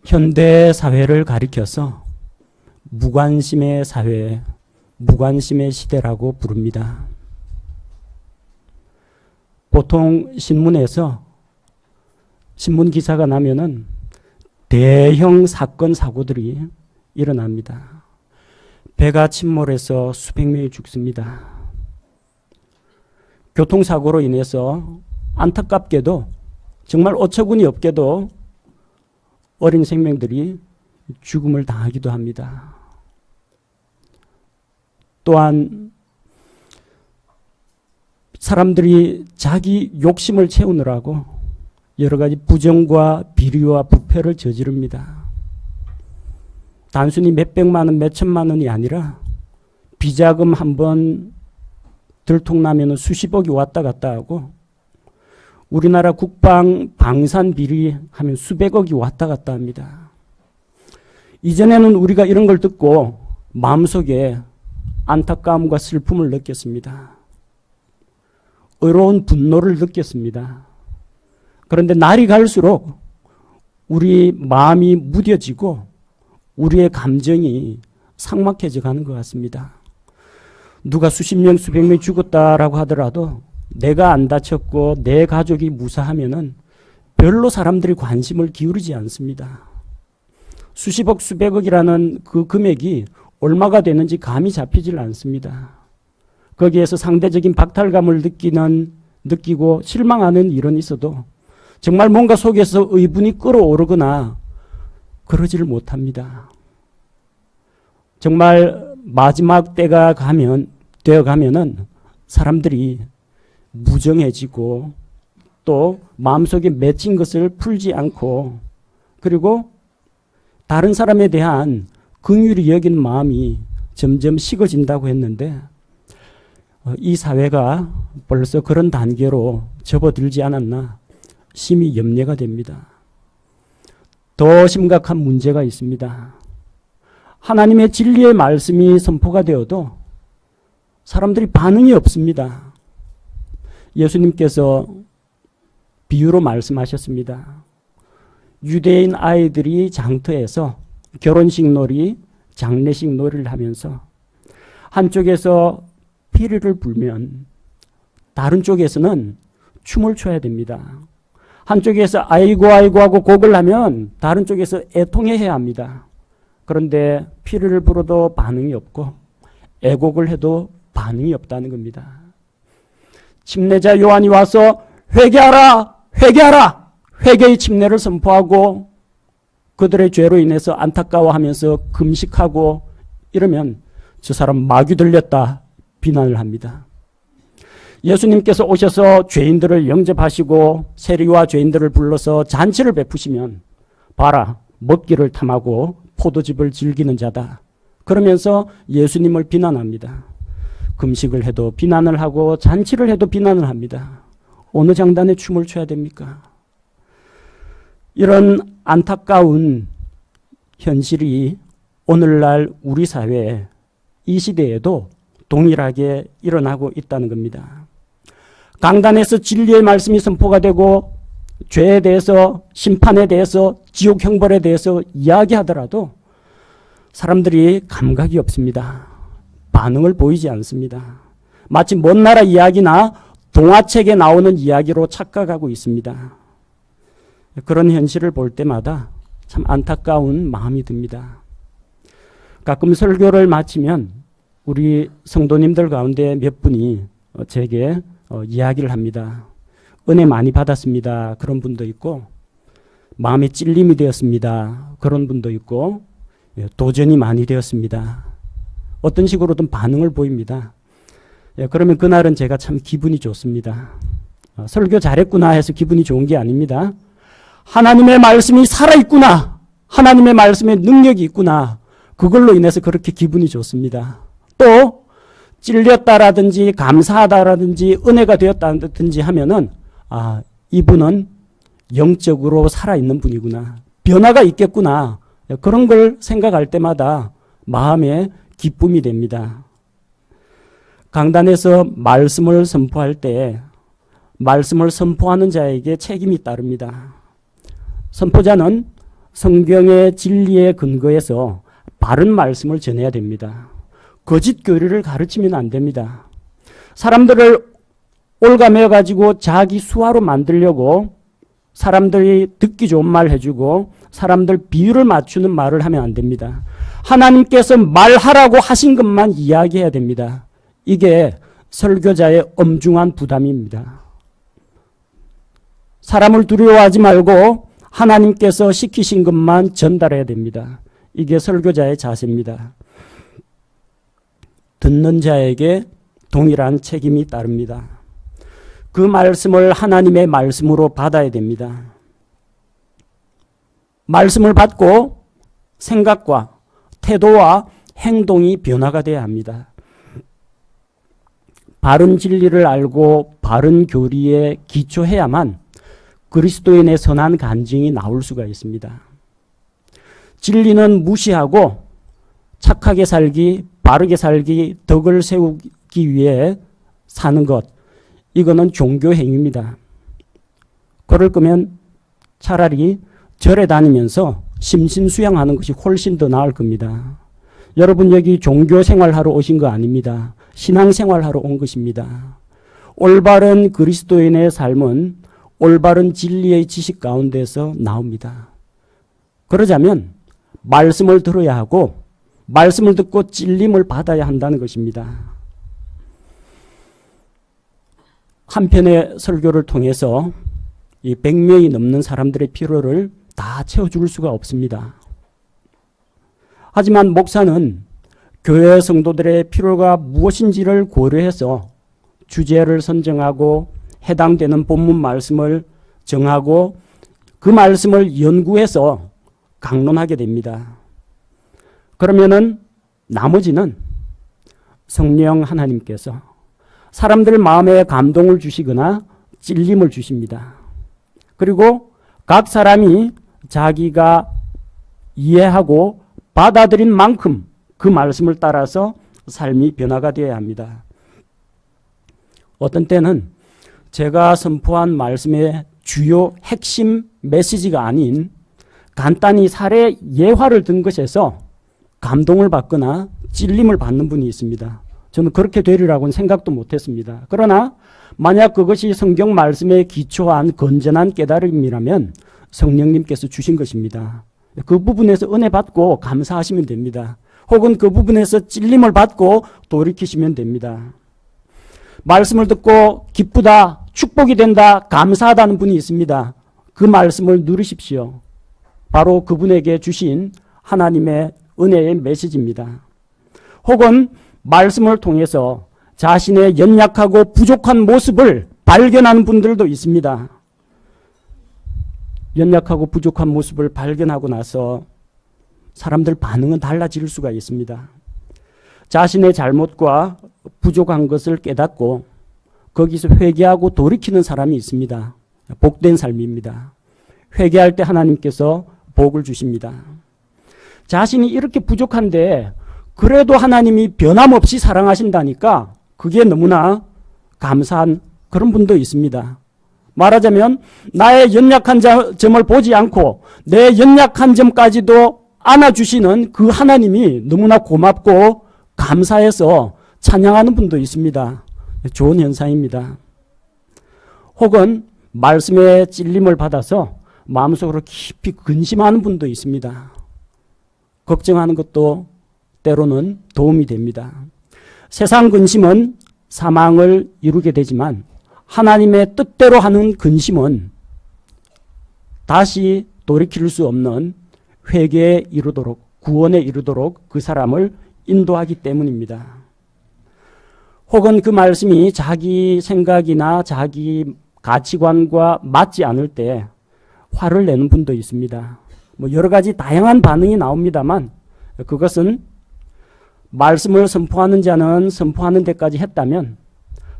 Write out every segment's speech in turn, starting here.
현대 사회를 가리켜서 무관심의 사회, 무관심의 시대라고 부릅니다. 보통 신문에서 신문 기사가 나면은 대형 사건 사고들이 일어납니다. 배가 침몰해서 수백 명이 죽습니다. 교통사고로 인해서 안타깝게도 정말 어처구니 없게도 어린 생명들이 죽음을 당하기도 합니다. 또한 사람들이 자기 욕심을 채우느라고 여러 가지 부정과 비리와 부패를 저지릅니다. 단순히 몇백만 원, 몇천만 원이 아니라 비자금 한번 들통나면 수십억이 왔다 갔다 하고 우리나라 국방 방산 비리 하면 수백억이 왔다 갔다 합니다. 이전에는 우리가 이런 걸 듣고 마음속에 안타까움과 슬픔을 느꼈습니다. 의로운 분노를 느꼈습니다. 그런데 날이 갈수록 우리 마음이 무뎌지고 우리의 감정이 삭막해져 가는 것 같습니다. 누가 수십 명, 수백 명 죽었다라고 하더라도 내가 안 다쳤고 내 가족이 무사하면은 별로 사람들이 관심을 기울이지 않습니다. 수십억, 수백억이라는 그 금액이 얼마가 되는지 감이 잡히질 않습니다. 거기에서 상대적인 박탈감을 느끼고 실망하는 일은 있어도 정말 뭔가 속에서 의분이 끓어오르거나 그러지를 못합니다. 정말 마지막 때가 되어가면은 사람들이 무정해지고 또 마음속에 맺힌 것을 풀지 않고 그리고 다른 사람에 대한 긍휼히 여기는 마음이 점점 식어진다고 했는데 이 사회가 벌써 그런 단계로 접어들지 않았나 심히 염려가 됩니다. 더 심각한 문제가 있습니다. 하나님의 진리의 말씀이 선포가 되어도 사람들이 반응이 없습니다. 예수님께서 비유로 말씀하셨습니다. 유대인 아이들이 장터에서 결혼식 놀이, 장례식 놀이를 하면서 한쪽에서 피리를 불면 다른 쪽에서는 춤을 춰야 됩니다. 한쪽에서 아이고 아이고 하고 곡을 하면 다른 쪽에서 애통해야 합니다. 그런데 피리를 불어도 반응이 없고 애곡을 해도 반응이 없다는 겁니다. 침례자 요한이 와서 회개하라! 회개하라! 회개의 침례를 선포하고 그들의 죄로 인해서 안타까워하면서 금식하고 이러면 저 사람 마귀 들렸다 비난을 합니다. 예수님께서 오셔서 죄인들을 영접하시고 세리와 죄인들을 불러서 잔치를 베푸시면 봐라 먹기를 탐하고 포도즙을 즐기는 자다. 그러면서 예수님을 비난합니다. 금식을 해도 비난을 하고 잔치를 해도 비난을 합니다. 어느 장단에 춤을 춰야 됩니까? 이런 안타까운 현실이 오늘날 우리 사회 이 시대에도 동일하게 일어나고 있다는 겁니다. 강단에서 진리의 말씀이 선포가 되고 죄에 대해서 심판에 대해서 지옥 형벌에 대해서 이야기하더라도 사람들이 감각이 없습니다. 반응을 보이지 않습니다. 마치 먼 나라 이야기나 동화책에 나오는 이야기로 착각하고 있습니다. 그런 현실을 볼 때마다 참 안타까운 마음이 듭니다. 가끔 설교를 마치면 우리 성도님들 가운데 몇 분이 제게 이야기를 합니다. 은혜 많이 받았습니다. 그런 분도 있고 마음에 찔림이 되었습니다. 그런 분도 있고 도전이 많이 되었습니다. 어떤 식으로든 반응을 보입니다. 그러면 그날은 제가 참 기분이 좋습니다. 설교 잘했구나 해서 기분이 좋은 게 아닙니다. 하나님의 말씀이 살아있구나. 하나님의 말씀에 능력이 있구나. 그걸로 인해서 그렇게 기분이 좋습니다. 또 찔렸다라든지 감사하다라든지 은혜가 되었다든지 하면은 이분은 영적으로 살아있는 분이구나. 변화가 있겠구나. 그런 걸 생각할 때마다 마음에 기쁨이 됩니다. 강단에서 말씀을 선포할 때 말씀을 선포하는 자에게 책임이 따릅니다. 선포자는 성경의 진리에 근거해서 바른 말씀을 전해야 됩니다. 거짓 교리를 가르치면 안 됩니다. 사람들을 올가매어 가지고 자기 수하로 만들려고 사람들이 듣기 좋은 말 해주고 사람들 비유를 맞추는 말을 하면 안 됩니다. 하나님께서 말하라고 하신 것만 이야기해야 됩니다. 이게 설교자의 엄중한 부담입니다. 사람을 두려워하지 말고 하나님께서 시키신 것만 전달해야 됩니다. 이게 설교자의 자세입니다. 듣는 자에게 동일한 책임이 따릅니다. 그 말씀을 하나님의 말씀으로 받아야 됩니다. 말씀을 받고 생각과 태도와 행동이 변화가 돼야 합니다. 바른 진리를 알고 바른 교리에 기초해야만 그리스도인의 선한 간증이 나올 수가 있습니다. 진리는 무시하고 착하게 살기, 바르게 살기, 덕을 세우기 위해 사는 것, 이거는 종교 행위입니다. 그럴 거면 차라리 절에 다니면서 심신수양하는 것이 훨씬 더 나을 겁니다. 여러분 여기 종교 생활하러 오신 거 아닙니다. 신앙생활하러 온 것입니다. 올바른 그리스도인의 삶은 올바른 진리의 지식 가운데서 나옵니다. 그러자면 말씀을 들어야 하고 말씀을 듣고 찔림을 받아야 한다는 것입니다. 한 편의 설교를 통해서 이 100명이 넘는 사람들의 필요를 다 채워줄 수가 없습니다. 하지만 목사는 교회 성도들의 필요가 무엇인지를 고려해서 주제를 선정하고 해당되는 본문 말씀을 정하고 그 말씀을 연구해서 강론하게 됩니다. 그러면은 나머지는 성령 하나님께서 사람들 마음에 감동을 주시거나 찔림을 주십니다. 그리고 각 사람이 자기가 이해하고 받아들인 만큼 그 말씀을 따라서 삶이 변화가 되어야 합니다. 어떤 때는 제가 선포한 말씀의 주요 핵심 메시지가 아닌 간단히 사례 예화를 든 것에서 감동을 받거나 찔림을 받는 분이 있습니다. 저는 그렇게 되리라고는 생각도 못했습니다. 그러나 만약 그것이 성경 말씀에 기초한 건전한 깨달음이라면 성령님께서 주신 것입니다. 그 부분에서 은혜 받고 감사하시면 됩니다. 혹은 그 부분에서 찔림을 받고 돌이키시면 됩니다. 말씀을 듣고 기쁘다, 축복이 된다, 감사하다는 분이 있습니다. 그 말씀을 누리십시오. 바로 그분에게 주신 하나님의 은혜의 메시지입니다. 혹은 말씀을 통해서 자신의 연약하고 부족한 모습을 발견하는 분들도 있습니다. 연약하고 부족한 모습을 발견하고 나서 사람들 반응은 달라질 수가 있습니다. 자신의 잘못과 부족한 것을 깨닫고 거기서 회개하고 돌이키는 사람이 있습니다. 복된 삶입니다. 회개할 때 하나님께서 복을 주십니다. 자신이 이렇게 부족한데 그래도 하나님이 변함없이 사랑하신다니까 그게 너무나 감사한 그런 분도 있습니다. 말하자면 나의 연약한 점을 보지 않고 내 연약한 점까지도 안아주시는 그 하나님이 너무나 고맙고 감사해서 찬양하는 분도 있습니다. 좋은 현상입니다. 혹은 말씀의 찔림을 받아서 마음속으로 깊이 근심하는 분도 있습니다. 걱정하는 것도 때로는 도움이 됩니다. 세상 근심은 사망을 이루게 되지만 하나님의 뜻대로 하는 근심은 다시 돌이킬 수 없는 회개에 이르도록 구원에 이르도록 그 사람을 인도하기 때문입니다. 혹은 그 말씀이 자기 생각이나 자기 가치관과 맞지 않을 때 화를 내는 분도 있습니다. 여러 가지 다양한 반응이 나옵니다만 그것은 말씀을 선포하는 자는 선포하는 데까지 했다면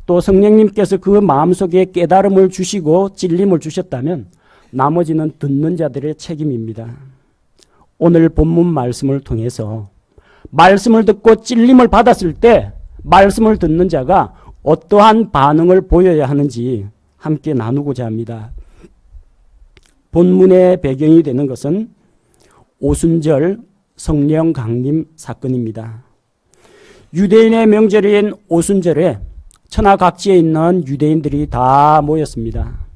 또 성령님께서 그 마음속에 깨달음을 주시고 찔림을 주셨다면 나머지는 듣는 자들의 책임입니다. 오늘 본문 말씀을 통해서 말씀을 듣고 찔림을 받았을 때 말씀을 듣는 자가 어떠한 반응을 보여야 하는지 함께 나누고자 합니다. 본문의 배경이 되는 것은 오순절 성령 강림 사건입니다. 유대인의 명절인 오순절에 천하각지에 있는 유대인들이 다 모였습니다.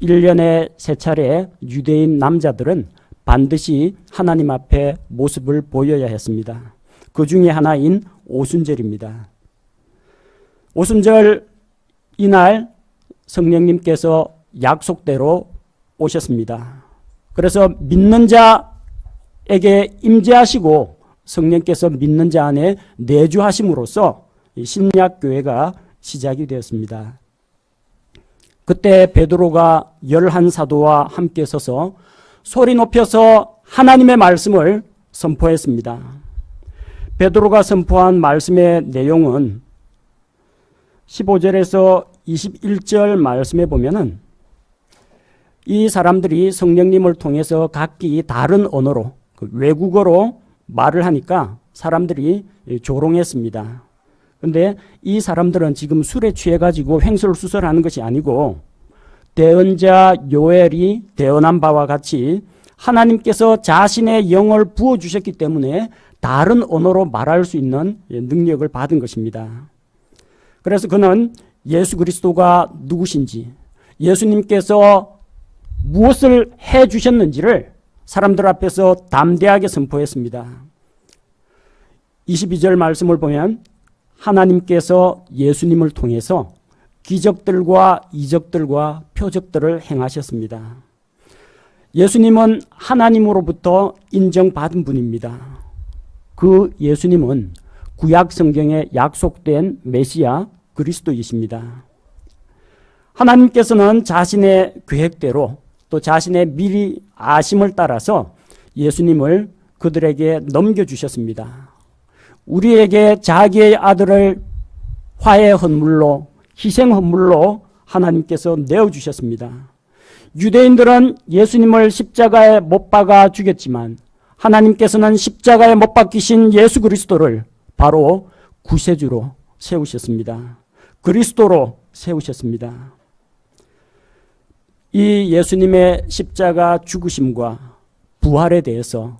1년에 3차례 유대인 남자들은 반드시 하나님 앞에 모습을 보여야 했습니다. 그 중에 하나인 오순절입니다. 오순절 이날 성령님께서 약속대로 오셨습니다. 그래서 믿는 자에게 임재하시고 성령께서 믿는 자 안에 내주하심으로써 신약교회가 시작이 되었습니다. 그때 베드로가 11사도와 함께 서서 소리 높여서 하나님의 말씀을 선포했습니다. 베드로가 선포한 말씀의 내용은 15절에서 21절 말씀에 보면은 이 사람들이 성령님을 통해서 각기 다른 언어로 외국어로 말을 하니까 사람들이 조롱했습니다. 그런데 이 사람들은 지금 술에 취해가지고 횡설수설하는 것이 아니고 대언자 요엘이 대언한 바와 같이 하나님께서 자신의 영을 부어주셨기 때문에 다른 언어로 말할 수 있는 능력을 받은 것입니다. 그래서 그는 예수 그리스도가 누구신지, 예수님께서 무엇을 해주셨는지를 사람들 앞에서 담대하게 선포했습니다. 22절 말씀을 보면 하나님께서 예수님을 통해서 기적들과 이적들과 표적들을 행하셨습니다. 예수님은 하나님으로부터 인정받은 분입니다. 그 예수님은 구약 성경에 약속된 메시아 그리스도이십니다. 하나님께서는 자신의 계획대로 또 자신의 미리 아심을 따라서 예수님을 그들에게 넘겨주셨습니다. 우리에게 자기의 아들을 화해 헌물로 희생 헌물로 하나님께서 내어주셨습니다. 유대인들은 예수님을 십자가에 못 박아 죽였지만 하나님께서는 십자가에 못 박히신 예수 그리스도를 바로 구세주로 세우셨습니다. 그리스도로 세우셨습니다. 이 예수님의 십자가 죽으심과 부활에 대해서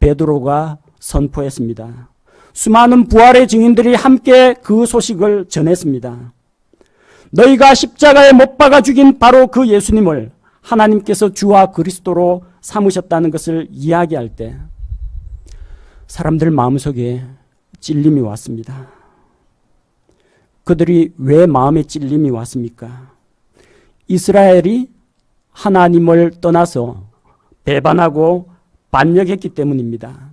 베드로가 선포했습니다. 수많은 부활의 증인들이 함께 그 소식을 전했습니다. 너희가 십자가에 못 박아 죽인 바로 그 예수님을 하나님께서 주와 그리스도로 삼으셨다는 것을 이야기할 때 사람들 마음속에 찔림이 왔습니다. 그들이 왜 마음에 찔림이 왔습니까? 이스라엘이 하나님을 떠나서 배반하고 반역했기 때문입니다.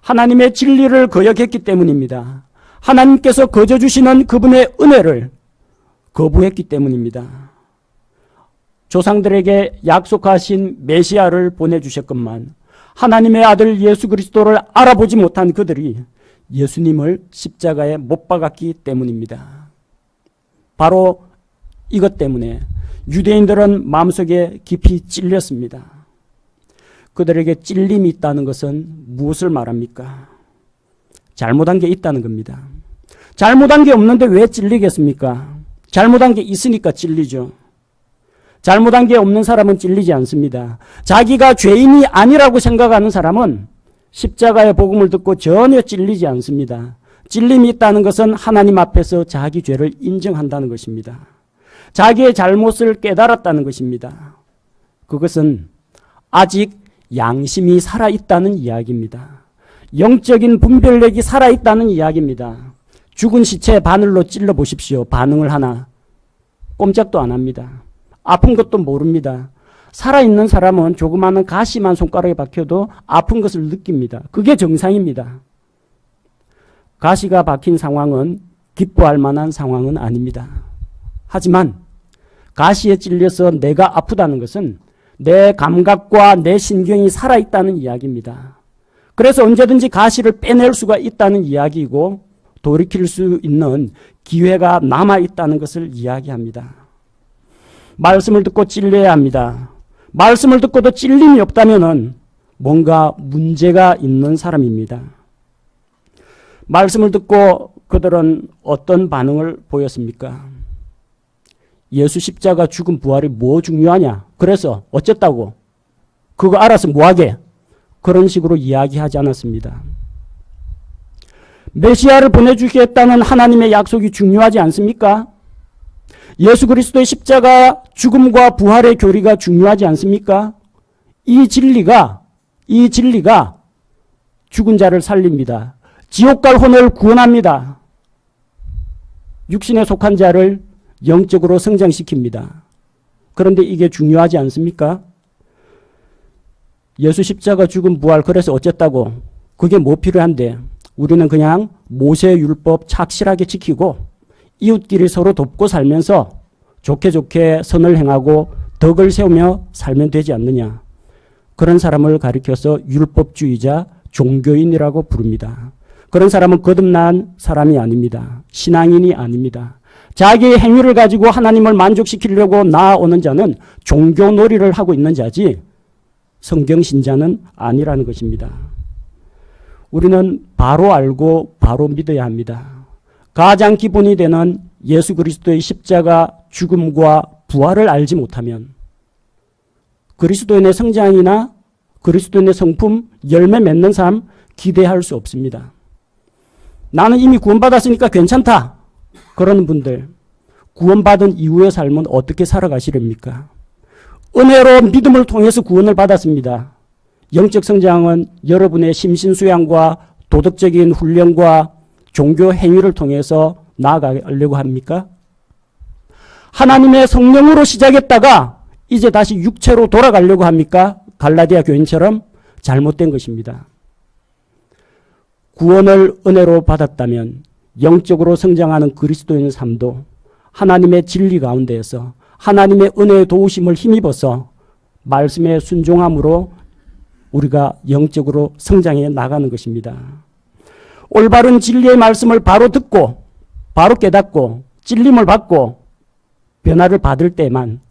하나님의 진리를 거역했기 때문입니다. 하나님께서 거저 주시는 그분의 은혜를 거부했기 때문입니다. 조상들에게 약속하신 메시아를 보내주셨건만 하나님의 아들 예수 그리스도를 알아보지 못한 그들이 예수님을 십자가에 못 박았기 때문입니다. 바로 이것 때문에 유대인들은 마음속에 깊이 찔렸습니다. 그들에게 찔림이 있다는 것은 무엇을 말합니까? 잘못한 게 있다는 겁니다. 잘못한 게 없는데 왜 찔리겠습니까? 잘못한 게 있으니까 찔리죠. 잘못한 게 없는 사람은 찔리지 않습니다. 자기가 죄인이 아니라고 생각하는 사람은 십자가의 복음을 듣고 전혀 찔리지 않습니다. 찔림이 있다는 것은 하나님 앞에서 자기 죄를 인정한다는 것입니다. 자기의 잘못을 깨달았다는 것입니다. 그것은 아직 양심이 살아있다는 이야기입니다. 영적인 분별력이 살아있다는 이야기입니다. 죽은 시체 바늘로 찔러 보십시오. 반응을 하나? 꼼짝도 안 합니다. 아픈 것도 모릅니다. 살아있는 사람은 조그마한 가시만 손가락에 박혀도 아픈 것을 느낍니다. 그게 정상입니다. 가시가 박힌 상황은 기뻐할 만한 상황은 아닙니다. 하지만 가시에 찔려서 내가 아프다는 것은 내 감각과 내 신경이 살아있다는 이야기입니다. 그래서 언제든지 가시를 빼낼 수가 있다는 이야기이고 돌이킬 수 있는 기회가 남아있다는 것을 이야기합니다. 말씀을 듣고 찔려야 합니다. 말씀을 듣고도 찔림이 없다면 뭔가 문제가 있는 사람입니다. 말씀을 듣고 그들은 어떤 반응을 보였습니까? 예수 십자가 죽음 부활이 뭐 중요하냐? 그래서 어쨌다고? 그거 알아서 뭐하게? 그런 식으로 이야기하지 않았습니다. 메시아를 보내주겠다는 하나님의 약속이 중요하지 않습니까? 예수 그리스도의 십자가 죽음과 부활의 교리가 중요하지 않습니까? 이 진리가 죽은 자를 살립니다. 지옥 갈 혼을 구원합니다. 육신에 속한 자를 영적으로 성장시킵니다. 그런데 이게 중요하지 않습니까? 예수 십자가 죽음 부활 그래서 어쨌다고? 그게 뭐 필요한데? 우리는 그냥 모세의 율법 착실하게 지키고 이웃끼리 서로 돕고 살면서 좋게 선을 행하고 덕을 세우며 살면 되지 않느냐. 그런 사람을 가리켜서 율법주의자, 종교인이라고 부릅니다. 그런 사람은 거듭난 사람이 아닙니다. 신앙인이 아닙니다. 자기의 행위를 가지고 하나님을 만족시키려고 나아오는 자는 종교놀이를 하고 있는 자지 성경신자는 아니라는 것입니다. 우리는 바로 알고 바로 믿어야 합니다. 가장 기본이 되는 예수 그리스도의 십자가 죽음과 부활을 알지 못하면 그리스도인의 성장이나 그리스도인의 성품, 열매 맺는 삶 기대할 수 없습니다. 나는 이미 구원받았으니까 괜찮다. 그러는 분들, 구원받은 이후의 삶은 어떻게 살아가시렵니까? 은혜로 믿음을 통해서 구원을 받았습니다. 영적 성장은 여러분의 심신수양과 도덕적인 훈련과 종교 행위를 통해서 나아가려고 합니까? 하나님의 성령으로 시작했다가 이제 다시 육체로 돌아가려고 합니까? 갈라디아 교인처럼 잘못된 것입니다. 구원을 은혜로 받았다면 영적으로 성장하는 그리스도인 삶도 하나님의 진리 가운데에서 하나님의 은혜의 도우심을 힘입어서 말씀의 순종함으로 우리가 영적으로 성장해 나가는 것입니다. 올바른 진리의 말씀을 바로 듣고 바로 깨닫고 찔림을 받고 변화를 받을 때만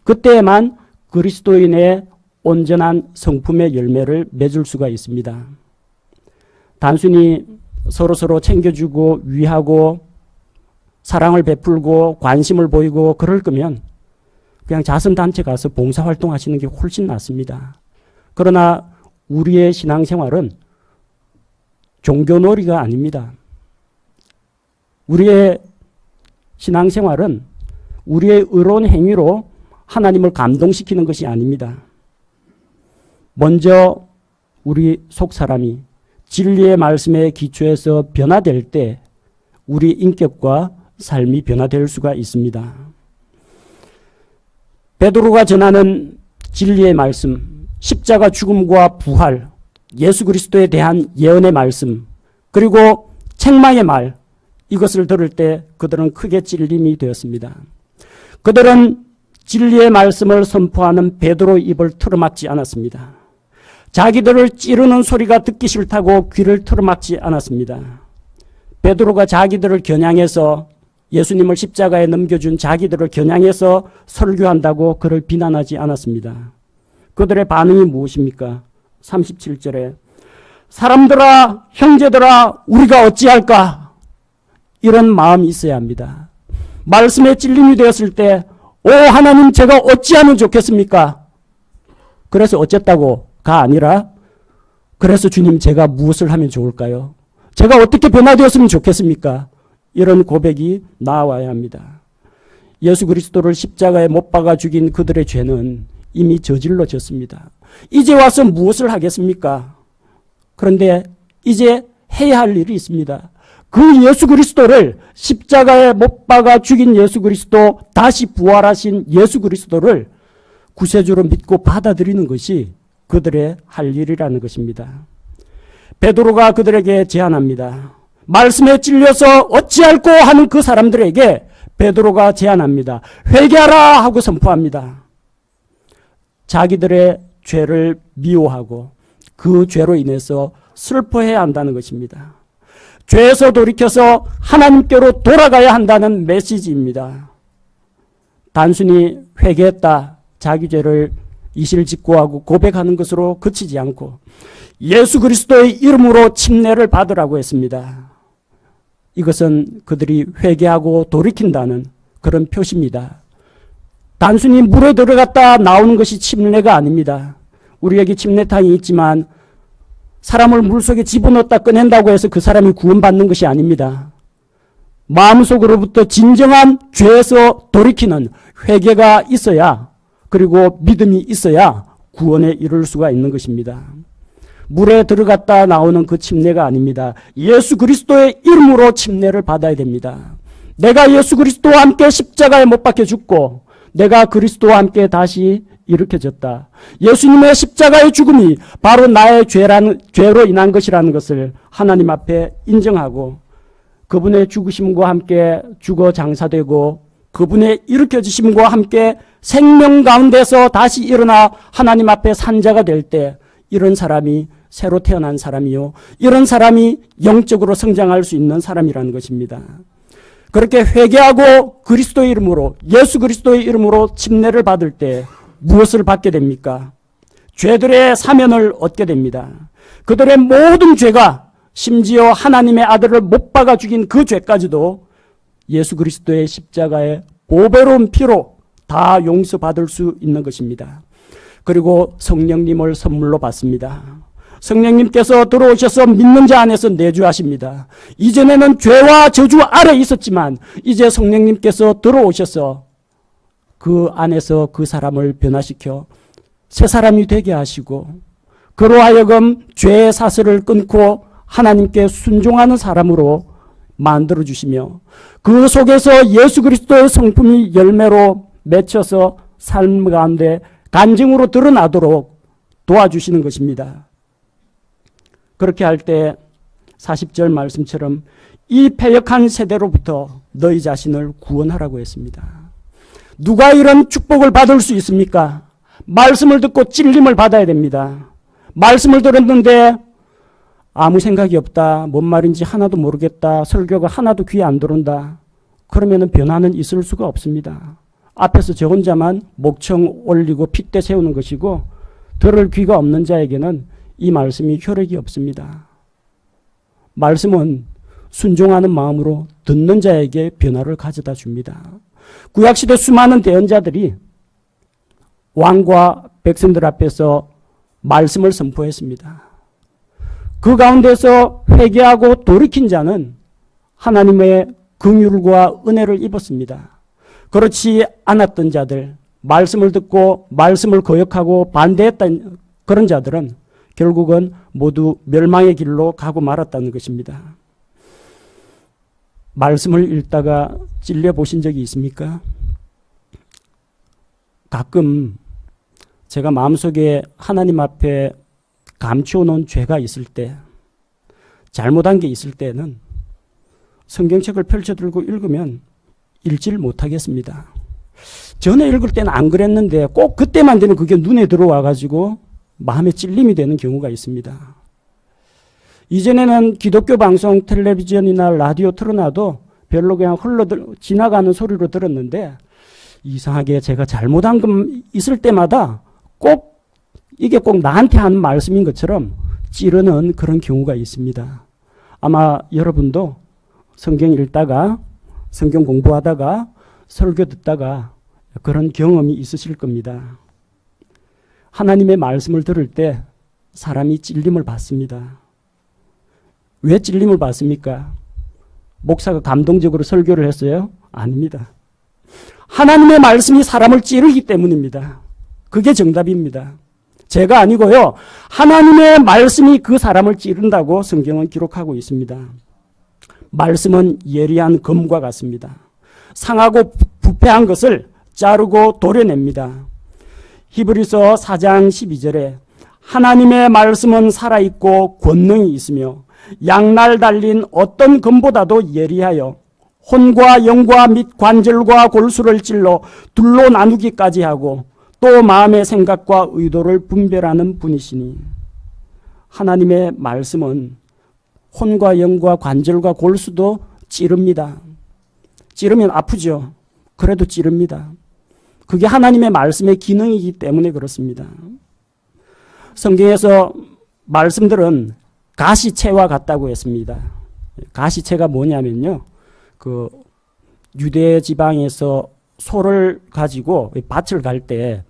그때에만 그리스도인의 온전한 성품의 열매를 맺을 수가 있습니다. 단순히 서로 챙겨주고 위하고 사랑을 베풀고 관심을 보이고 그럴 거면 그냥 자선단체 가서 봉사활동 하시는 게 훨씬 낫습니다. 그러나 우리의 신앙생활은 종교놀이가 아닙니다. 우리의 신앙생활은 우리의 의로운 행위로 하나님을 감동시키는 것이 아닙니다. 먼저 우리 속사람이 진리의 말씀에 기초해서 변화될 때 우리 인격과 삶이 변화될 수가 있습니다. 베드로가 전하는 진리의 말씀, 십자가 죽음과 부활, 예수 그리스도에 대한 예언의 말씀, 그리고 책망의 말, 이것을 들을 때 그들은 크게 찔림이 되었습니다. 그들은 진리의 말씀을 선포하는 베드로의 입을 틀어막지 않았습니다. 자기들을 찌르는 소리가 듣기 싫다고 귀를 틀어막지 않았습니다. 베드로가 자기들을 겨냥해서 예수님을 십자가에 넘겨준 자기들을 겨냥해서 설교한다고 그를 비난하지 않았습니다. 그들의 반응이 무엇입니까? 37절에 사람들아 형제들아 우리가 어찌할까? 이런 마음이 있어야 합니다. 말씀에 찔림이 되었을 때 오 하나님 제가 어찌하면 좋겠습니까? 그래서 어쨌다고가 아니라 그래서 주님 제가 무엇을 하면 좋을까요? 제가 어떻게 변화되었으면 좋겠습니까? 이런 고백이 나와야 합니다. 예수 그리스도를 십자가에 못 박아 죽인 그들의 죄는 이미 저질러졌습니다. 이제 와서 무엇을 하겠습니까? 그런데 이제 해야 할 일이 있습니다. 그 예수 그리스도를 십자가에 못 박아 죽인 예수 그리스도, 다시 부활하신 예수 그리스도를 구세주로 믿고 받아들이는 것이 그들의 할 일이라는 것입니다. 베드로가 그들에게 제안합니다. 말씀에 찔려서 어찌할꼬 하는 그 사람들에게 베드로가 제안합니다. 회개하라 하고 선포합니다. 자기들의 죄를 미워하고 그 죄로 인해서 슬퍼해야 한다는 것입니다. 죄에서 돌이켜서 하나님께로 돌아가야 한다는 메시지입니다. 단순히 회개했다, 자기 죄를 이실직고하고 고백하는 것으로 그치지 않고 예수 그리스도의 이름으로 침례를 받으라고 했습니다. 이것은 그들이 회개하고 돌이킨다는 그런 표시입니다. 단순히 물에 들어갔다 나오는 것이 침례가 아닙니다. 우리에게 침례탕이 있지만 사람을 물속에 집어넣었다 꺼낸다고 해서 그 사람이 구원받는 것이 아닙니다. 마음속으로부터 진정한 죄에서 돌이키는 회개가 있어야, 그리고 믿음이 있어야 구원에 이를 수가 있는 것입니다. 물에 들어갔다 나오는 그 침례가 아닙니다. 예수 그리스도의 이름으로 침례를 받아야 됩니다. 내가 예수 그리스도와 함께 십자가에 못 박혀 죽고 내가 그리스도와 함께 다시 일으켜졌다. 예수님의 십자가의 죽음이 바로 나의 죄로 인한 것이라는 것을 하나님 앞에 인정하고 그분의 죽으심과 함께 죽어 장사되고 그분의 일으켜지심과 함께 생명 가운데서 다시 일어나 하나님 앞에 산자가 될 때 이런 사람이 새로 태어난 사람이요, 이런 사람이 영적으로 성장할 수 있는 사람이라는 것입니다. 그렇게 회개하고 그리스도의 이름으로, 예수 그리스도의 이름으로 침례를 받을 때 무엇을 받게 됩니까? 죄들의 사면을 얻게 됩니다. 그들의 모든 죄가, 심지어 하나님의 아들을 못 박아 죽인 그 죄까지도 예수 그리스도의 십자가의 보배로운 피로 다 용서받을 수 있는 것입니다. 그리고 성령님을 선물로 받습니다. 성령님께서 들어오셔서 믿는 자 안에서 내주하십니다. 이전에는 죄와 저주 아래 있었지만 이제 성령님께서 들어오셔서 그 안에서 그 사람을 변화시켜 새 사람이 되게 하시고 그로 하여금 죄의 사슬을 끊고 하나님께 순종하는 사람으로 만들어주시며 그 속에서 예수 그리스도의 성품이 열매로 맺혀서 삶 가운데 간증으로 드러나도록 도와주시는 것입니다. 그렇게 할 때 40절 말씀처럼 이 패역한 세대로부터 너희 자신을 구원하라고 했습니다. 누가 이런 축복을 받을 수 있습니까? 말씀을 듣고 찔림을 받아야 됩니다. 말씀을 들었는데 아무 생각이 없다, 뭔 말인지 하나도 모르겠다, 설교가 하나도 귀에 안 들어온다. 그러면 변화는 있을 수가 없습니다. 앞에서 저 혼자만 목청 올리고 핏대 세우는 것이고 들을 귀가 없는 자에게는 이 말씀이 효력이 없습니다. 말씀은 순종하는 마음으로 듣는 자에게 변화를 가져다 줍니다. 구약시대 수많은 대언자들이 왕과 백성들 앞에서 말씀을 선포했습니다. 그 가운데서 회개하고 돌이킨 자는 하나님의 긍휼과 은혜를 입었습니다. 그렇지 않았던 자들, 말씀을 듣고 말씀을 거역하고 반대했던 그런 자들은 결국은 모두 멸망의 길로 가고 말았다는 것입니다. 말씀을 읽다가 찔려 보신 적이 있습니까? 가끔 제가 마음속에 하나님 앞에 감추어 놓은 죄가 있을 때, 잘못한 게 있을 때는 성경책을 펼쳐들고 읽으면 읽지를 못하겠습니다. 전에 읽을 때는 안 그랬는데 꼭 그때만 되면 그게 눈에 들어와가지고 마음에 찔림이 되는 경우가 있습니다. 이전에는 기독교 방송 텔레비전이나 라디오 틀어놔도 별로 그냥 지나가는 소리로 들었는데 이상하게 제가 잘못한 것 있을 때마다 이게 꼭 나한테 하는 말씀인 것처럼 찌르는 그런 경우가 있습니다. 아마 여러분도 성경 읽다가 성경 공부하다가 설교 듣다가 그런 경험이 있으실 겁니다. 하나님의 말씀을 들을 때 사람이 찔림을 받습니다. 왜 찔림을 받습니까? 목사가 감동적으로 설교를 했어요? 아닙니다. 하나님의 말씀이 사람을 찌르기 때문입니다. 그게 정답입니다. 제가 아니고요. 하나님의 말씀이 그 사람을 찌른다고 성경은 기록하고 있습니다. 말씀은 예리한 검과 같습니다. 상하고 부패한 것을 자르고 도려냅니다. 히브리서 4장 12절에 하나님의 말씀은 살아있고 권능이 있으며 양날 달린 어떤 검보다도 예리하여 혼과 영과 및 관절과 골수를 찔러 둘로 나누기까지 하고 또 마음의 생각과 의도를 분별하는 분이시니 하나님의 말씀은 혼과 영과 관절과 골수도 찌릅니다. 찌르면 아프죠. 그래도 찌릅니다. 그게 하나님의 말씀의 기능이기 때문에 그렇습니다. 성경에서 말씀들은 가시채와 같다고 했습니다. 가시채가 뭐냐면요. 그 유대 지방에서 소를 가지고 밭을 갈 때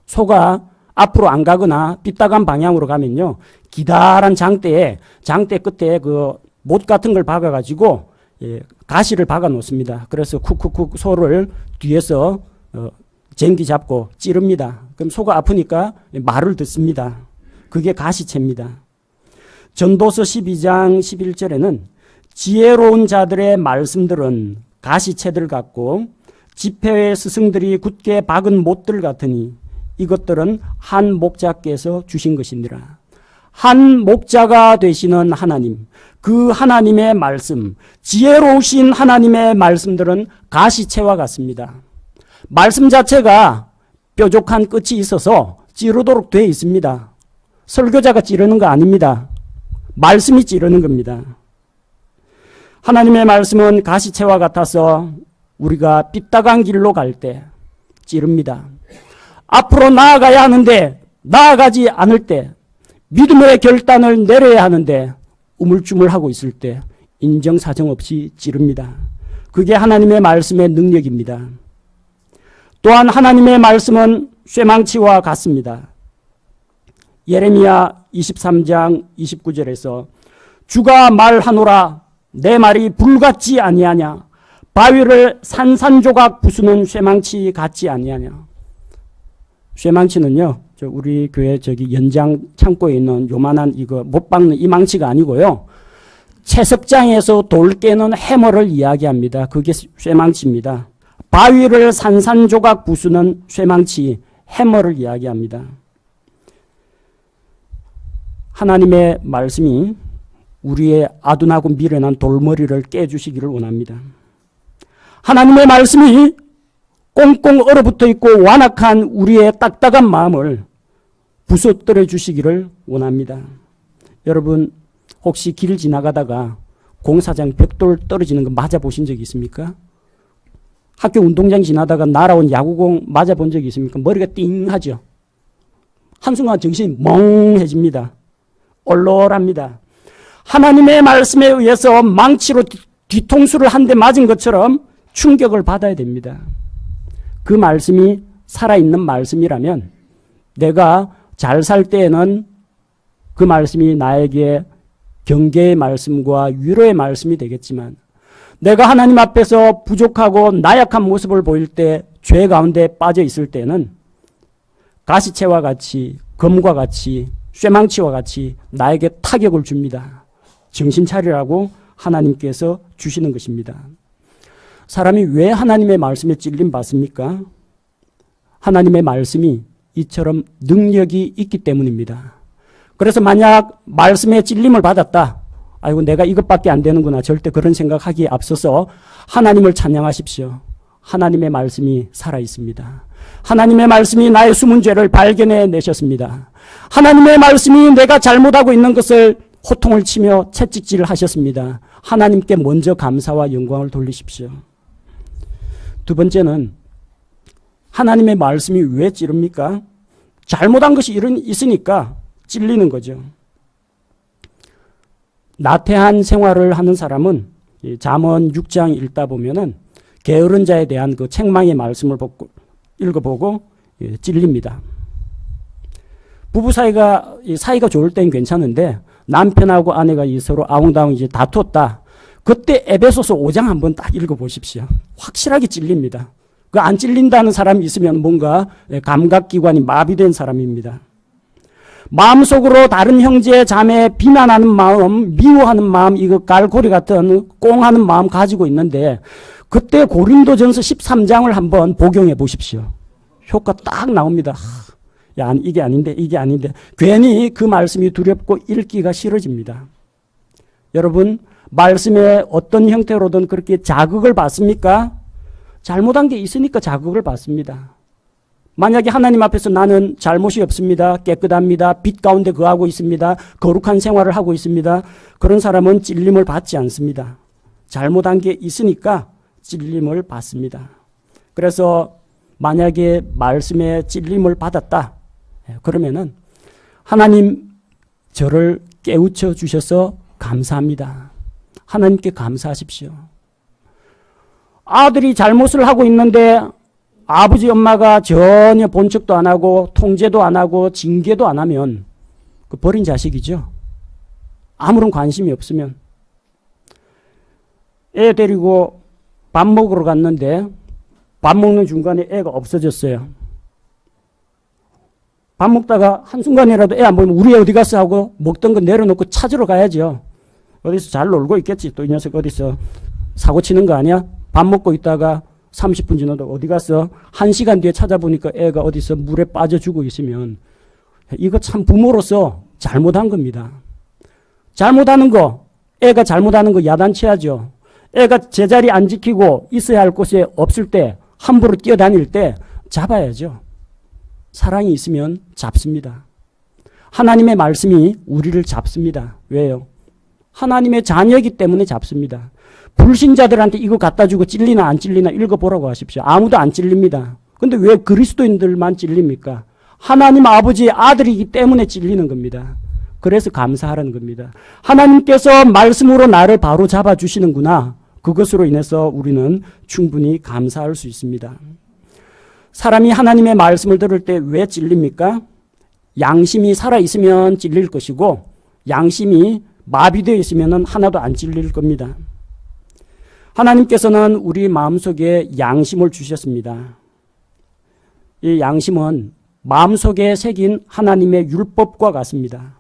소가 앞으로 안 가거나 삐딱한 방향으로 가면요, 기다란 장대 끝에 그 못 같은 걸 박아가지고 가시를 박아 놓습니다. 그래서 쿡쿡쿡 소를 뒤에서 쟁기 잡고 찌릅니다. 그럼 소가 아프니까 말을 듣습니다. 그게 가시채입니다. 전도서 12장 11절에는 지혜로운 자들의 말씀들은 가시채들 같고 지폐의 스승들이 굳게 박은 못들 같으니 이것들은 한 목자께서 주신 것이니라. 한 목자가 되시는 하나님, 그 하나님의 말씀, 지혜로우신 하나님의 말씀들은 가시채와 같습니다. 말씀 자체가 뾰족한 끝이 있어서 찌르도록 되어 있습니다. 설교자가 찌르는 거 아닙니다. 말씀이 찌르는 겁니다. 하나님의 말씀은 가시채와 같아서 우리가 삐딱한 길로 갈 때 찌릅니다. 앞으로 나아가야 하는데 나아가지 않을 때, 믿음의 결단을 내려야 하는데 우물쭈물하고 있을 때 인정사정 없이 찌릅니다. 그게 하나님의 말씀의 능력입니다. 또한 하나님의 말씀은 쇠망치와 같습니다. 예레미야 23장 29절에서 주가 말하노라 내 말이 불같지 아니하냐, 바위를 산산조각 부수는 쇠망치 같지 아니하냐. 쇠망치는요, 우리 교회 저기 연장 창고에 있는 요만한 이거 못 박는 이 망치가 아니고요, 채석장에서 돌 깨는 해머를 이야기합니다. 그게 쇠망치입니다. 바위를 산산조각 부수는 쇠망치, 해머를 이야기합니다. 하나님의 말씀이 우리의 아둔하고 미련한 돌머리를 깨주시기를 원합니다. 하나님의 말씀이 꽁꽁 얼어붙어 있고 완악한 우리의 딱딱한 마음을 부서뜨려 주시기를 원합니다. 여러분, 혹시 길 지나가다가 공사장 벽돌 떨어지는 거 맞아보신 적이 있습니까? 학교 운동장 지나다가 날아온 야구공 맞아본 적이 있습니까? 머리가 띵하죠. 한순간 정신이 멍해집니다. 얼얼합니다. 하나님의 말씀에 의해서 망치로 뒤통수를 한 대 맞은 것처럼 충격을 받아야 됩니다. 그 말씀이 살아있는 말씀이라면 내가 잘 살 때에는 그 말씀이 나에게 경계의 말씀과 위로의 말씀이 되겠지만, 내가 하나님 앞에서 부족하고 나약한 모습을 보일 때, 죄 가운데 빠져 있을 때는 가시채와 같이, 검과 같이, 쇠망치와 같이 나에게 타격을 줍니다. 정신 차리라고 하나님께서 주시는 것입니다. 사람이 왜 하나님의 말씀에 찔림 받습니까? 하나님의 말씀이 이처럼 능력이 있기 때문입니다. 그래서 만약 말씀에 찔림을 받았다, 아이고 내가 이것밖에 안 되는구나, 절대 그런 생각하기에 앞서서 하나님을 찬양하십시오. 하나님의 말씀이 살아있습니다. 하나님의 말씀이 나의 숨은 죄를 발견해 내셨습니다. 하나님의 말씀이 내가 잘못하고 있는 것을 호통을 치며 채찍질을 하셨습니다. 하나님께 먼저 감사와 영광을 돌리십시오. 두 번째는 하나님의 말씀이 왜 찌릅니까? 잘못한 것이 있으니까 찔리는 거죠. 나태한 생활을 하는 사람은 잠언 6장 읽다 보면은 게으른 자에 대한 그 책망의 말씀을 읽어보고 찔립니다. 부부 사이가 좋을 땐 괜찮은데 남편하고 아내가 서로 아웅다웅 이제 다퉜다. 그때 에베소서 5장 한번 딱 읽어보십시오. 확실하게 찔립니다. 그 안 찔린다는 사람이 있으면 뭔가 감각기관이 마비된 사람입니다. 마음속으로 다른 형제 자매 비난하는 마음, 미워하는 마음, 이거 갈고리 같은 꽁하는 마음 가지고 있는데, 그때 고린도전서 13장을 한번 복용해 보십시오. 효과 딱 나옵니다. 야, 이게 아닌데. 괜히 그 말씀이 두렵고 읽기가 싫어집니다. 여러분, 말씀에 어떤 형태로든 그렇게 자극을 받습니까? 잘못한 게 있으니까 자극을 받습니다. 만약에 하나님 앞에서 나는 잘못이 없습니다, 깨끗합니다, 빛 가운데 거하고 있습니다, 거룩한 생활을 하고 있습니다, 그런 사람은 찔림을 받지 않습니다. 잘못한 게 있으니까 찔림을 받습니다. 그래서 만약에 말씀에 찔림을 받았다, 그러면은 하나님 저를 깨우쳐 주셔서 감사합니다. 하나님께 감사하십시오. 아들이 잘못을 하고 있는데 아버지 엄마가 전혀 본척도 안 하고 통제도 안 하고 징계도 안 하면 그 버린 자식이죠. 아무런 관심이 없으면. 애 데리고 밥 먹으러 갔는데 밥 먹는 중간에 애가 없어졌어요. 밥 먹다가 한순간이라도 애 안 보이면 우리 애 어디 갔어 하고 먹던 거 내려놓고 찾으러 가야죠. 어디서 잘 놀고 있겠지. 또 이 녀석 어디서 사고 치는 거 아니야? 밥 먹고 있다가 30분 지나도 어디 갔어? 1시간 뒤에 찾아보니까 애가 어디서 물에 빠져 죽어 있으면 이거 참 부모로서 잘못한 겁니다. 잘못하는 거, 애가 잘못하는 거 야단쳐야죠. 애가 제자리 안 지키고 있어야 할 곳에 없을 때 함부로 뛰어다닐 때 잡아야죠. 사랑이 있으면 잡습니다. 하나님의 말씀이 우리를 잡습니다. 왜요? 하나님의 자녀이기 때문에 잡습니다. 불신자들한테 이거 갖다 주고 찔리나 안 찔리나 읽어보라고 하십시오. 아무도 안 찔립니다. 근데 왜 그리스도인들만 찔립니까? 하나님 아버지의 아들이기 때문에 찔리는 겁니다. 그래서 감사하라는 겁니다. 하나님께서 말씀으로 나를 바로 잡아주시는구나. 그것으로 인해서 우리는 충분히 감사할 수 있습니다. 사람이 하나님의 말씀을 들을 때 왜 찔립니까? 양심이 살아있으면 찔릴 것이고 양심이 마비되어 있으면 하나도 안 찔릴 겁니다. 하나님께서는 우리 마음속에 양심을 주셨습니다. 이 양심은 마음속에 새긴 하나님의 율법과 같습니다.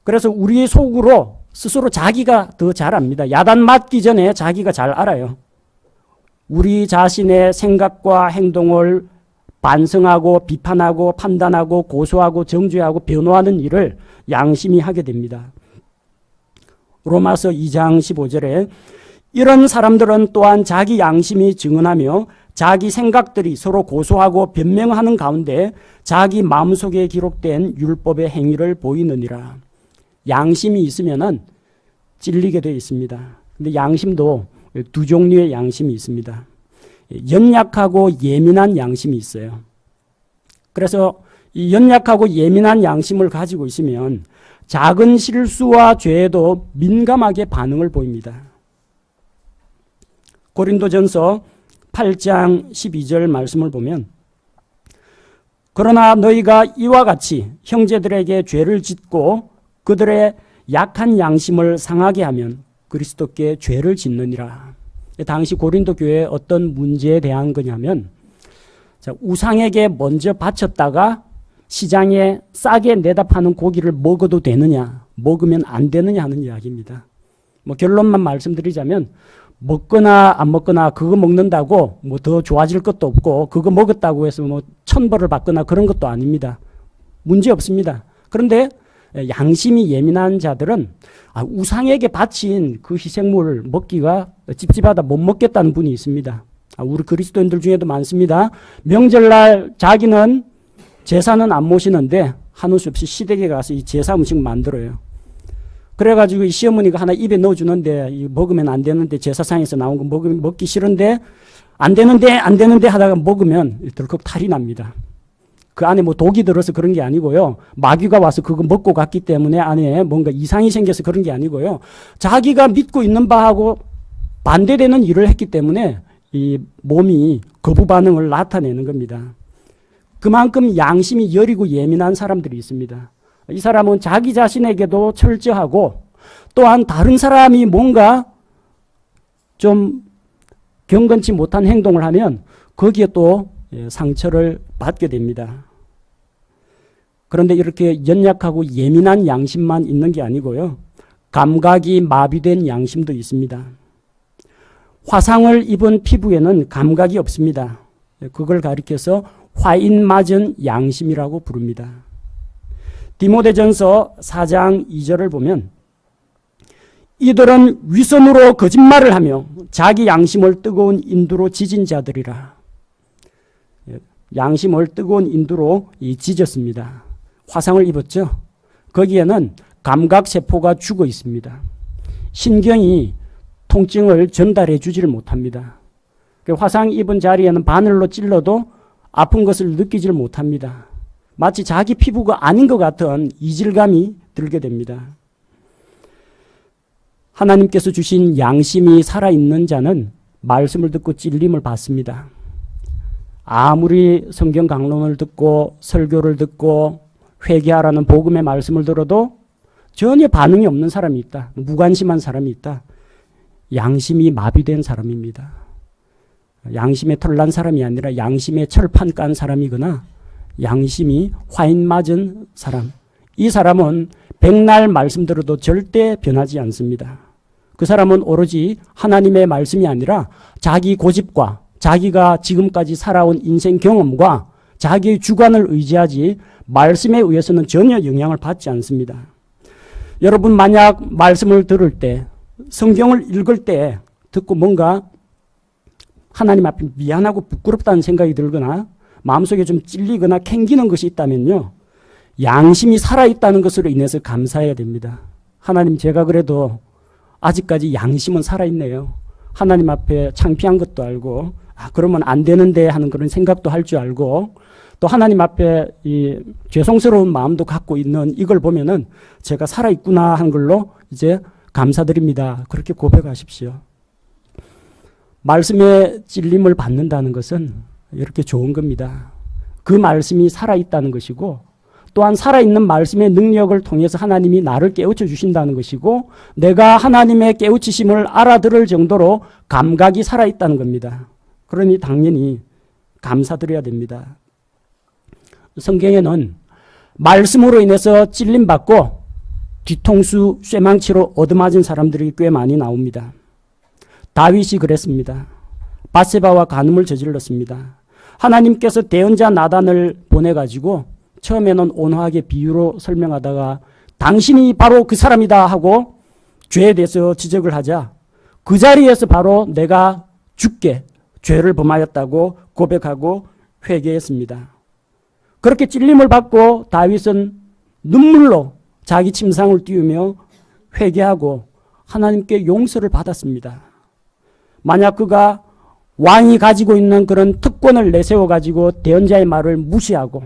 그래서 우리 속으로 스스로 자기가 더 잘 압니다. 야단 맞기 전에 자기가 잘 알아요. 우리 자신의 생각과 행동을 반성하고 비판하고 판단하고 고소하고 정죄하고 변호하는 일을 양심이 하게 됩니다. 로마서 2장 15절에 이런 사람들은 또한 자기 양심이 증언하며 자기 생각들이 서로 고소하고 변명하는 가운데 자기 마음속에 기록된 율법의 행위를 보이느니라. 양심이 있으면은 찔리게 되어 있습니다. 근데 양심도 두 종류의 양심이 있습니다. 연약하고 예민한 양심이 있어요. 그래서 이 연약하고 예민한 양심을 가지고 있으면 작은 실수와 죄에도 민감하게 반응을 보입니다. 고린도전서 8장 12절 말씀을 보면 그러나 너희가 이와 같이 형제들에게 죄를 짓고 그들의 약한 양심을 상하게 하면 그리스도께 죄를 짓느니라. 당시 고린도 교회에 어떤 문제에 대한 거냐면 우상에게 먼저 바쳤다가 시장에 싸게 내다 파는 고기를 먹어도 되느냐 먹으면 안 되느냐 하는 이야기입니다. 결론만 말씀드리자면 먹거나 안 먹거나 그거 먹는다고 더 좋아질 것도 없고 그거 먹었다고 해서 천벌을 받거나 그런 것도 아닙니다. 문제 없습니다. 그런데 양심이 예민한 자들은 우상에게 바친 그 희생물 먹기가 찝찝하다 못 먹겠다는 분이 있습니다. 우리 그리스도인들 중에도 많습니다. 명절날 자기는 제사는 안 모시는데 한우 수 없이 시댁에 가서 이 제사 음식 만들어요. 그래가지고 이 시어머니가 하나 입에 넣어주는데 먹으면 안 되는데 제사상에서 나온 거 먹기 싫은데 안 되는데 하다가 먹으면 덜컥 탈이 납니다. 그 안에 독이 들어서 그런 게 아니고요. 마귀가 와서 그거 먹고 갔기 때문에 안에 뭔가 이상이 생겨서 그런 게 아니고요. 자기가 믿고 있는 바하고 반대되는 일을 했기 때문에 이 몸이 거부 반응을 나타내는 겁니다. 그만큼 양심이 여리고 예민한 사람들이 있습니다. 이 사람은 자기 자신에게도 철저하고 또한 다른 사람이 뭔가 좀 경건치 못한 행동을 하면 거기에 또 상처를 받게 됩니다. 그런데 이렇게 연약하고 예민한 양심만 있는 게 아니고요. 감각이 마비된 양심도 있습니다. 화상을 입은 피부에는 감각이 없습니다. 그걸 가리켜서 화인 맞은 양심이라고 부릅니다. 디모데전서 4장 2절을 보면 이들은 위선으로 거짓말을 하며 자기 양심을 뜨거운 인두로 지진 자들이라. 양심을 뜨거운 인두로 지졌습니다. 화상을 입었죠. 거기에는 감각세포가 죽어 있습니다. 신경이 통증을 전달해 주지를 못합니다. 화상 입은 자리에는 바늘로 찔러도 아픈 것을 느끼지를 못합니다. 마치 자기 피부가 아닌 것 같은 이질감이 들게 됩니다. 하나님께서 주신 양심이 살아있는 자는 말씀을 듣고 찔림을 받습니다. 아무리 성경 강론을 듣고 설교를 듣고 회개하라는 복음의 말씀을 들어도 전혀 반응이 없는 사람이 있다. 무관심한 사람이 있다. 양심이 마비된 사람입니다. 양심에 털난 사람이 아니라 양심에 철판 깐 사람이거나 양심이 화인 맞은 사람. 이 사람은 백날 말씀 들어도 절대 변하지 않습니다. 그 사람은 오로지 하나님의 말씀이 아니라 자기 고집과 자기가 지금까지 살아온 인생 경험과 자기의 주관을 의지하지 말씀에 의해서는 전혀 영향을 받지 않습니다. 여러분 만약 말씀을 들을 때 성경을 읽을 때 듣고 뭔가 하나님 앞에 미안하고 부끄럽다는 생각이 들거나 마음속에 좀 찔리거나 캥기는 것이 있다면요. 양심이 살아있다는 것으로 인해서 감사해야 됩니다. 하나님 제가 그래도 아직까지 양심은 살아있네요. 하나님 앞에 창피한 것도 알고 그러면 안 되는데 하는 그런 생각도 할 줄 알고 또 하나님 앞에 이 죄송스러운 마음도 갖고 있는 이걸 보면은 제가 살아있구나 하는 걸로 이제 감사드립니다. 그렇게 고백하십시오. 말씀에 찔림을 받는다는 것은 이렇게 좋은 겁니다. 그 말씀이 살아있다는 것이고 또한 살아있는 말씀의 능력을 통해서 하나님이 나를 깨우쳐 주신다는 것이고 내가 하나님의 깨우치심을 알아들을 정도로 감각이 살아있다는 겁니다. 그러니 당연히 감사드려야 됩니다. 성경에는 말씀으로 인해서 찔림받고 뒤통수 쇠망치로 얻어맞은 사람들이 꽤 많이 나옵니다. 다윗이 그랬습니다. 밧세바와 간음을 저질렀습니다. 하나님께서 대언자 나단을 보내가지고 처음에는 온화하게 비유로 설명하다가 당신이 바로 그 사람이다 하고 죄에 대해서 지적을 하자 그 자리에서 바로 내가 죽게 죄를 범하였다고 고백하고 회개했습니다. 그렇게 찔림을 받고 다윗은 눈물로 자기 침상을 띄우며 회개하고 하나님께 용서를 받았습니다. 만약 그가 왕이 가지고 있는 그런 특권을 내세워가지고 대언자의 말을 무시하고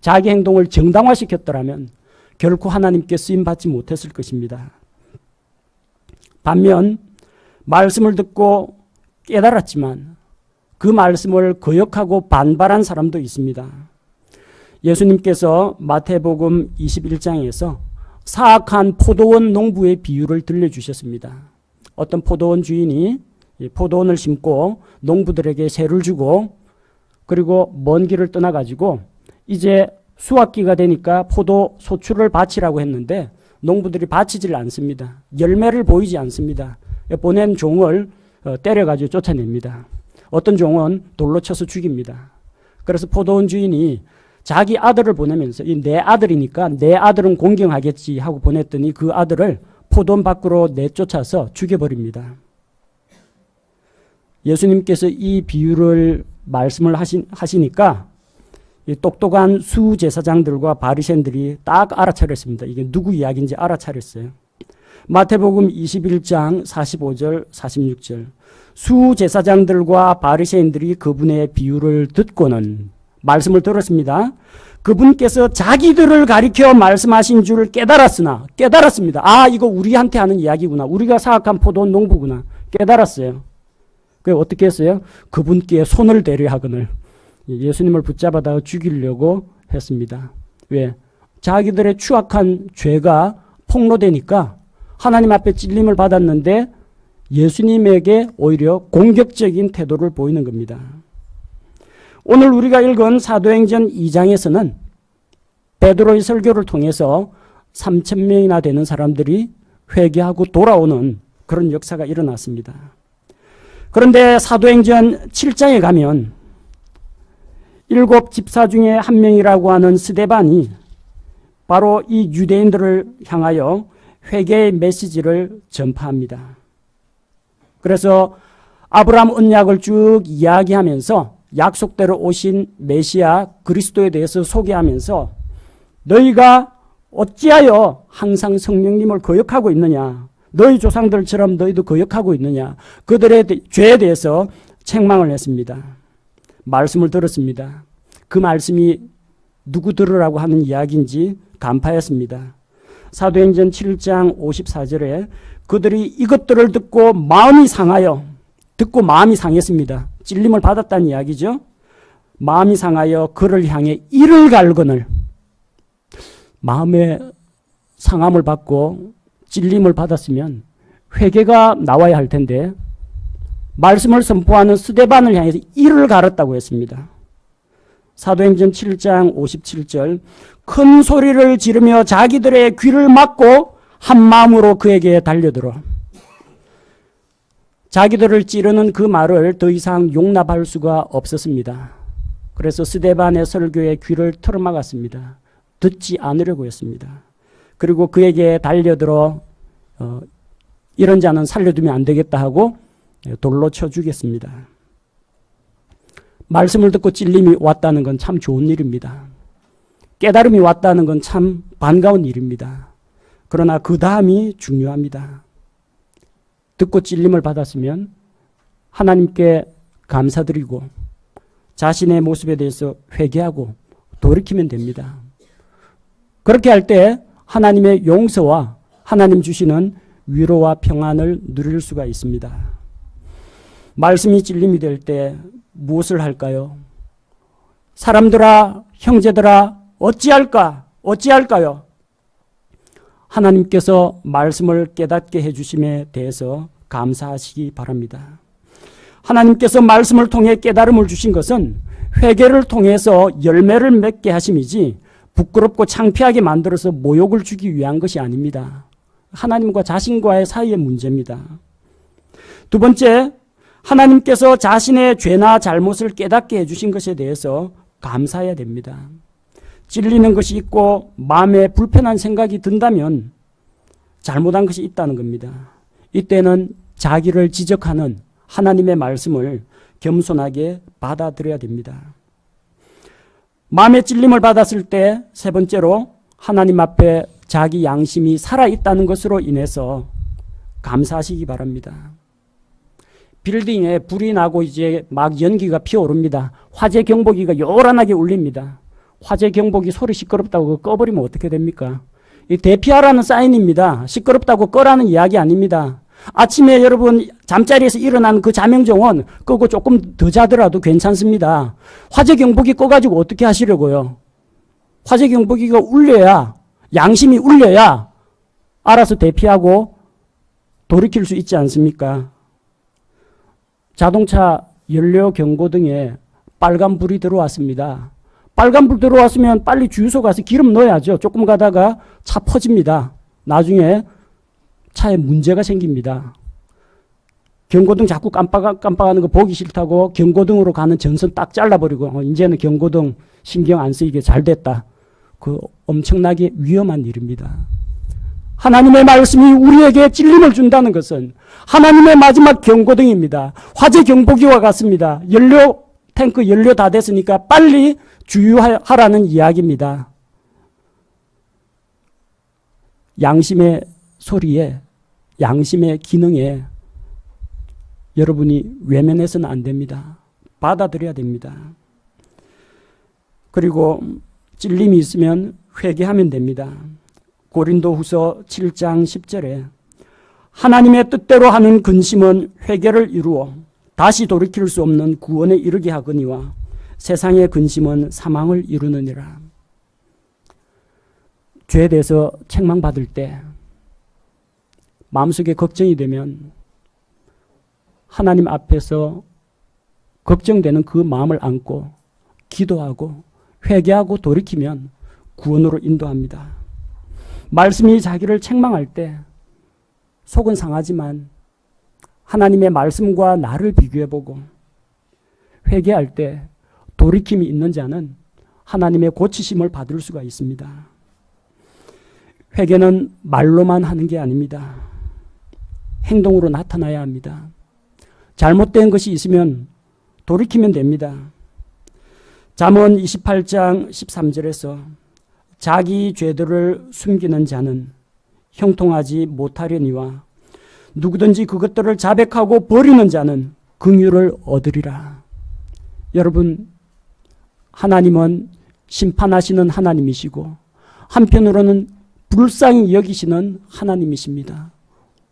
자기 행동을 정당화시켰더라면 결코 하나님께 쓰임받지 못했을 것입니다. 반면 말씀을 듣고 깨달았지만 그 말씀을 거역하고 반발한 사람도 있습니다. 예수님께서 마태복음 21장에서 사악한 포도원 농부의 비유를 들려주셨습니다. 어떤 포도원 주인이 포도원을 심고 농부들에게 세를 주고 그리고 먼 길을 떠나가지고 이제 수확기가 되니까 포도 소출을 바치라고 했는데 농부들이 바치질 않습니다. 열매를 보이지 않습니다. 보낸 종을 때려가지고 쫓아냅니다. 어떤 종은 돌로 쳐서 죽입니다. 그래서 포도원 주인이 자기 아들을 보내면서 내 아들이니까 내 아들은 공경하겠지 하고 보냈더니 그 아들을 포도원 밖으로 내쫓아서 죽여버립니다. 예수님께서 이 비유를 말씀을 하시니까 똑똑한 수제사장들과 바리새인들이 딱 알아차렸습니다. 이게 누구 이야기인지 알아차렸어요. 마태복음 21장 45절 46절 수제사장들과 바리새인들이 그분의 비유를 듣고는 말씀을 들었습니다. 그분께서 자기들을 가리켜 말씀하신 줄 깨달았습니다. 이거 우리한테 하는 이야기구나. 우리가 사악한 포도원 농부구나. 깨달았어요. 그래서 어떻게 했어요? 그분께 손을 대려 하거늘 예수님을 붙잡아다 죽이려고 했습니다. 왜? 자기들의 추악한 죄가 폭로되니까 하나님 앞에 찔림을 받았는데 예수님에게 오히려 공격적인 태도를 보이는 겁니다. 오늘 우리가 읽은 사도행전 2장에서는 베드로의 설교를 통해서 3,000명이나 되는 사람들이 회개하고 돌아오는 그런 역사가 일어났습니다. 그런데 사도행전 7장에 가면 7 집사 중에 한 명이라고 하는 스데반이 바로 이 유대인들을 향하여 회개의 메시지를 전파합니다. 그래서 아브라함 언약을 쭉 이야기하면서 약속대로 오신 메시아 그리스도에 대해서 소개하면서 너희가 어찌하여 항상 성령님을 거역하고 있느냐. 너희 조상들처럼 너희도 거역하고 있느냐. 그들의 죄에 대해서 책망을 했습니다. 말씀을 들었습니다. 그 말씀이 누구 들으라고 하는 이야기인지 간파했습니다. 사도행전 7장 54절에 그들이 이것들을 듣고 마음이 상했습니다. 찔림을 받았다는 이야기죠. 마음이 상하여 그를 향해 이를 갈거늘. 마음의 상함을 받고 찔림을 받았으면 회개가 나와야 할 텐데 말씀을 선포하는 스데반을 향해서 이를 갈았다고 했습니다. 사도행전 7장 57절 큰 소리를 지르며 자기들의 귀를 막고 한 마음으로 그에게 달려들어. 자기들을 찌르는 그 말을 더 이상 용납할 수가 없었습니다. 그래서 스데반의 설교에 귀를 틀어막았습니다. 듣지 않으려고 했습니다. 그리고 그에게 달려들어 이런 자는 살려두면 안 되겠다 하고 돌로 쳐 죽였습니다. 말씀을 듣고 찔림이 왔다는 건 참 좋은 일입니다. 깨달음이 왔다는 건 참 반가운 일입니다. 그러나 그 다음이 중요합니다. 듣고 찔림을 받았으면 하나님께 감사드리고 자신의 모습에 대해서 회개하고 돌이키면 됩니다. 그렇게 할 때 하나님의 용서와 하나님 주시는 위로와 평안을 누릴 수가 있습니다. 말씀이 찔림이 될 때 무엇을 할까요? 사람들아, 형제들아, 어찌할까요? 하나님께서 말씀을 깨닫게 해주심에 대해서 감사하시기 바랍니다. 하나님께서 말씀을 통해 깨달음을 주신 것은 회개를 통해서 열매를 맺게 하심이지 부끄럽고 창피하게 만들어서 모욕을 주기 위한 것이 아닙니다. 하나님과 자신과의 사이의 문제입니다. 두 번째, 하나님께서 자신의 죄나 잘못을 깨닫게 해주신 것에 대해서 감사해야 됩니다. 찔리는 것이 있고 마음에 불편한 생각이 든다면 잘못한 것이 있다는 겁니다. 이때는 자기를 지적하는 하나님의 말씀을 겸손하게 받아들여야 됩니다. 마음의 찔림을 받았을 때 세 번째로 하나님 앞에 자기 양심이 살아있다는 것으로 인해서 감사하시기 바랍니다. 빌딩에 불이 나고 이제 막 연기가 피어오릅니다. 화재 경보기가 요란하게 울립니다. 화재 경보기 소리 시끄럽다고 꺼버리면 어떻게 됩니까? 이 대피하라는 사인입니다. 시끄럽다고 꺼라는 이야기 아닙니다. 아침에 여러분 잠자리에서 일어난 그 자명정원 끄고 조금 더 자더라도 괜찮습니다. 화재 경보기 꺼가지고 어떻게 하시려고요? 화재 경보기가 울려야, 양심이 울려야 알아서 대피하고 돌이킬 수 있지 않습니까? 자동차 연료 경고등에 빨간불이 들어왔습니다. 빨간불 들어왔으면 빨리 주유소 가서 기름 넣어야죠. 조금 가다가 차 퍼집니다. 나중에 차에 문제가 생깁니다. 경고등 자꾸 깜빡하는 거 보기 싫다고 경고등으로 가는 전선 딱 잘라버리고 이제는 경고등 신경 안 쓰이게 잘 됐다. 그 엄청나게 위험한 일입니다. 하나님의 말씀이 우리에게 찔림을 준다는 것은 하나님의 마지막 경고등입니다. 화재 경보기와 같습니다. 탱크 연료 다 됐으니까 빨리 주유하라는 이야기입니다. 양심의 소리에, 양심의 기능에 여러분이 외면해서는 안 됩니다. 받아들여야 됩니다. 그리고 찔림이 있으면 회개하면 됩니다. 고린도후서 7장 10절에 하나님의 뜻대로 하는 근심은 회개를 이루어 다시 돌이킬 수 없는 구원에 이르게 하거니와 세상의 근심은 사망을 이루느니라. 죄에 대해서 책망받을 때 마음속에 걱정이 되면 하나님 앞에서 걱정되는 그 마음을 안고 기도하고 회개하고 돌이키면 구원으로 인도합니다. 말씀이 자기를 책망할 때 속은 상하지만 하나님의 말씀과 나를 비교해보고 회개할 때 돌이킴이 있는 자는 하나님의 고치심을 받을 수가 있습니다. 회개는 말로만 하는 게 아닙니다. 행동으로 나타나야 합니다. 잘못된 것이 있으면 돌이키면 됩니다. 잠언 28장 13절에서 자기 죄들을 숨기는 자는 형통하지 못하려니와 누구든지 그것들을 자백하고 버리는 자는 긍휼을 얻으리라. 여러분, 하나님은 심판하시는 하나님이시고 한편으로는 불쌍히 여기시는 하나님이십니다.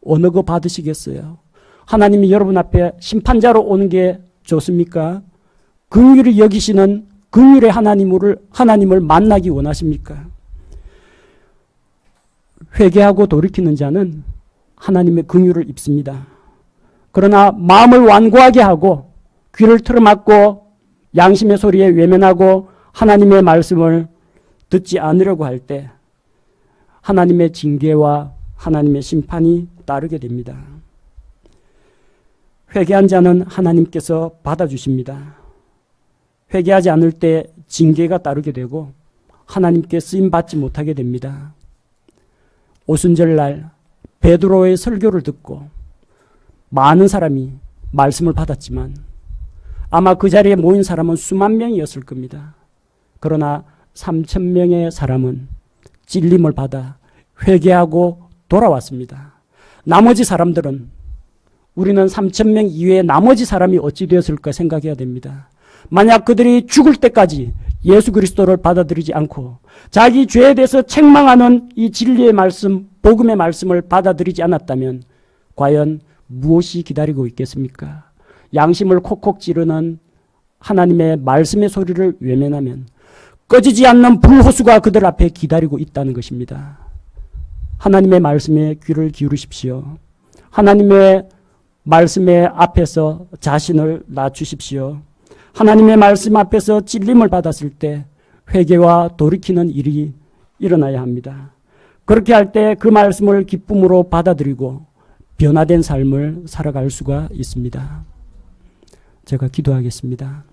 어느 거 받으시겠어요? 하나님이 여러분 앞에 심판자로 오는 게 좋습니까? 긍휼히 여기시는 긍휼의 하나님을 만나기 원하십니까? 회개하고 돌이키는 자는 하나님의 긍휼을 입습니다. 그러나 마음을 완고하게 하고 귀를 틀어막고 양심의 소리에 외면하고 하나님의 말씀을 듣지 않으려고 할 때 하나님의 징계와 하나님의 심판이 따르게 됩니다. 회개한 자는 하나님께서 받아주십니다. 회개하지 않을 때 징계가 따르게 되고 하나님께 쓰임받지 못하게 됩니다. 오순절날 베드로의 설교를 듣고 많은 사람이 말씀을 받았지만 아마 그 자리에 모인 사람은 수만 명이었을 겁니다. 그러나 3,000명의 사람은 찔림을 받아 회개하고 돌아왔습니다. 나머지 사람들은 우리는 3,000명 이외에 나머지 사람이 어찌 되었을까 생각해야 됩니다. 만약 그들이 죽을 때까지 예수 그리스도를 받아들이지 않고 자기 죄에 대해서 책망하는 이 진리의 말씀, 복음의 말씀을 받아들이지 않았다면 과연 무엇이 기다리고 있겠습니까? 양심을 콕콕 찌르는 하나님의 말씀의 소리를 외면하면 꺼지지 않는 불호수가 그들 앞에 기다리고 있다는 것입니다. 하나님의 말씀에 귀를 기울이십시오. 하나님의 말씀의 앞에서 자신을 낮추십시오. 하나님의 말씀 앞에서 찔림을 받았을 때 회개와 돌이키는 일이 일어나야 합니다. 그렇게 할 때 그 말씀을 기쁨으로 받아들이고 변화된 삶을 살아갈 수가 있습니다. 제가 기도하겠습니다.